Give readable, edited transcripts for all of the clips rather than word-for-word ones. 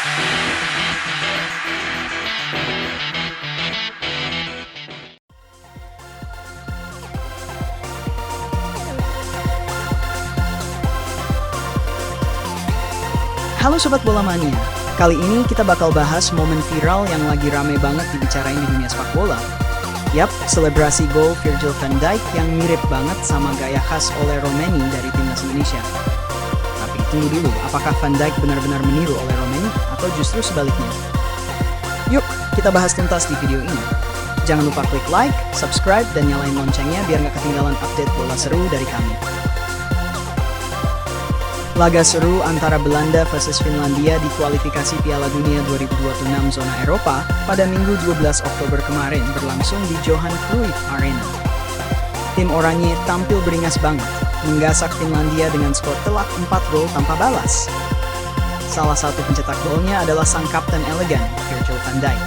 Halo Sobat Bola Mania, kali ini kita bakal bahas momen viral yang lagi rame banget dibicarain di dunia sepak bola. Yap, selebrasi gol Virgil van Dijk yang mirip banget sama gaya khas Ole Romeni dari timnas Indonesia. Tapi tunggu dulu, apakah Van Dijk benar-benar meniru Ole Romeni atau justru sebaliknya? Yuk, kita bahas tuntas di video ini. Jangan lupa klik like, subscribe, dan nyalain loncengnya biar nggak ketinggalan update bola seru dari kami. Laga seru antara Belanda versus Finlandia di kualifikasi Piala Dunia 2026 zona Eropa pada Minggu 12 Oktober kemarin berlangsung di Johan Cruyff Arena. Tim Oranye tampil beringas banget, menggasak Finlandia dengan skor telak 4 gol tanpa balas. Salah satu pencetak golnya adalah sang kapten elegan, Virgil van Dijk.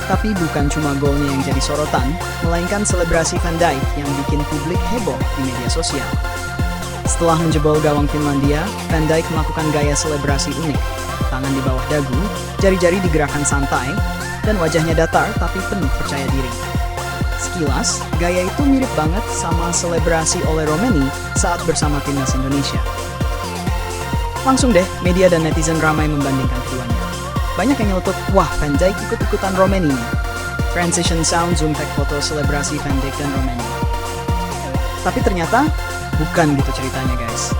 Tapi bukan cuma golnya yang jadi sorotan, melainkan selebrasi Van Dijk yang bikin publik heboh di media sosial. Setelah menjebol gawang Finlandia, Van Dijk melakukan gaya selebrasi unik. Tangan di bawah dagu, jari-jari digerakkan santai, dan wajahnya datar tapi penuh percaya diri. Sekilas, gaya itu mirip banget sama selebrasi Ole Romeni saat bersama timnas Indonesia. Langsung deh, media dan netizen ramai membandingkan keduanya. Banyak yang nyeletuk, wah Van Dijk ikut-ikutan Romeni nih. Transition sound zoom pack foto selebrasi Van Dijk dan Romeni. Tapi ternyata, bukan gitu ceritanya guys.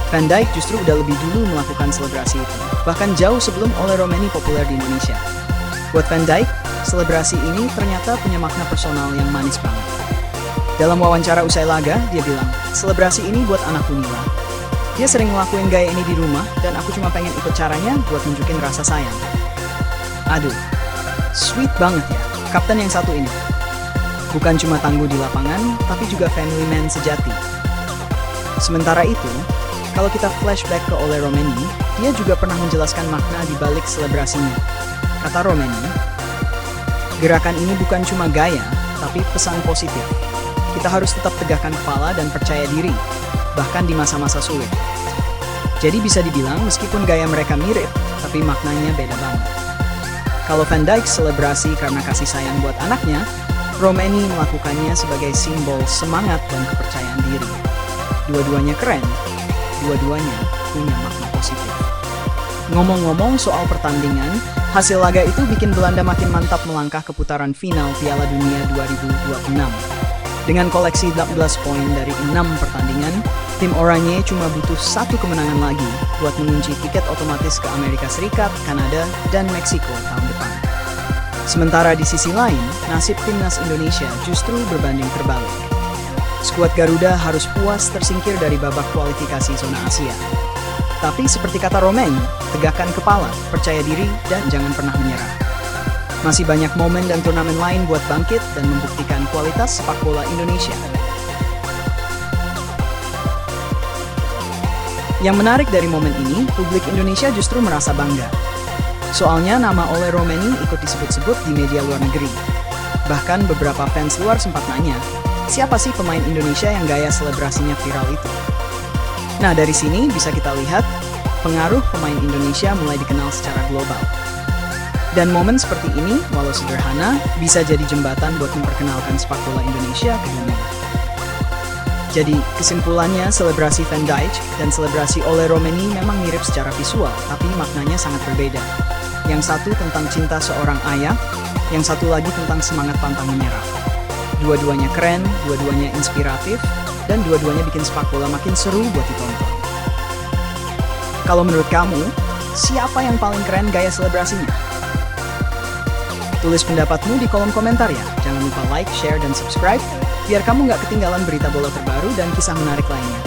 Van Dijk justru udah lebih dulu melakukan selebrasi itu, bahkan jauh sebelum Ole Romeni populer di Indonesia. Buat Van Dijk, selebrasi ini ternyata punya makna personal yang manis banget. Dalam wawancara usai laga, dia bilang, selebrasi ini buat anakku Nila. Dia sering ngelakuin gaya ini di rumah, dan aku cuma pengen ikut caranya buat nunjukin rasa sayang. Aduh, sweet banget ya, kapten yang satu ini. Bukan cuma tangguh di lapangan, tapi juga family man sejati. Sementara itu, kalau kita flashback ke Ole Romeni, dia juga pernah menjelaskan makna di balik selebrasinya. Kata Romeni, gerakan ini bukan cuma gaya, tapi pesan positif. Kita harus tetap tegakkan kepala dan percaya diri, bahkan di masa-masa sulit. Jadi bisa dibilang meskipun gaya mereka mirip, tapi maknanya beda banget. Kalau Van Dijk selebrasi karena kasih sayang buat anaknya, Romeni melakukannya sebagai simbol semangat dan kepercayaan diri. Dua-duanya keren, dua-duanya punya makna positif. Ngomong-ngomong soal pertandingan, hasil laga itu bikin Belanda makin mantap melangkah ke putaran final Piala Dunia 2026. Dengan koleksi 18 poin dari 6 pertandingan, tim Oranye cuma butuh 1 kemenangan lagi buat mengunci tiket otomatis ke Amerika Serikat, Kanada, dan Meksiko tahun depan. Sementara di sisi lain, nasib timnas Indonesia justru berbanding terbalik. Skuad Garuda harus puas tersingkir dari babak kualifikasi zona Asia. Tapi seperti kata Romeni, tegakkan kepala, percaya diri, dan jangan pernah menyerah. Masih banyak momen dan turnamen lain buat bangkit dan membuktikan kualitas sepak bola Indonesia. Yang menarik dari momen ini, publik Indonesia justru merasa bangga. Soalnya nama Ole Romeni ikut disebut-sebut di media luar negeri. Bahkan beberapa fans luar sempat nanya, siapa sih pemain Indonesia yang gaya selebrasinya viral itu? Nah, dari sini bisa kita lihat pengaruh pemain Indonesia mulai dikenal secara global. Dan momen seperti ini, walau sederhana, bisa jadi jembatan buat memperkenalkan sepak bola Indonesia ke dunia. Jadi, kesimpulannya selebrasi Van Dijk dan selebrasi Ole Romeni memang mirip secara visual, tapi maknanya sangat berbeda. Yang satu tentang cinta seorang ayah, yang satu lagi tentang semangat pantang menyerah. Dua-duanya keren, dua-duanya inspiratif, dan dua-duanya bikin sepak bola makin seru buat ditonton. Kalau menurut kamu, siapa yang paling keren gaya selebrasinya? Tulis pendapatmu di kolom komentar ya. Jangan lupa like, share, dan subscribe, biar kamu nggak ketinggalan berita bola terbaru dan kisah menarik lainnya.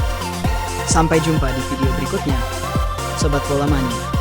Sampai jumpa di video berikutnya, Sobat Bola Mania.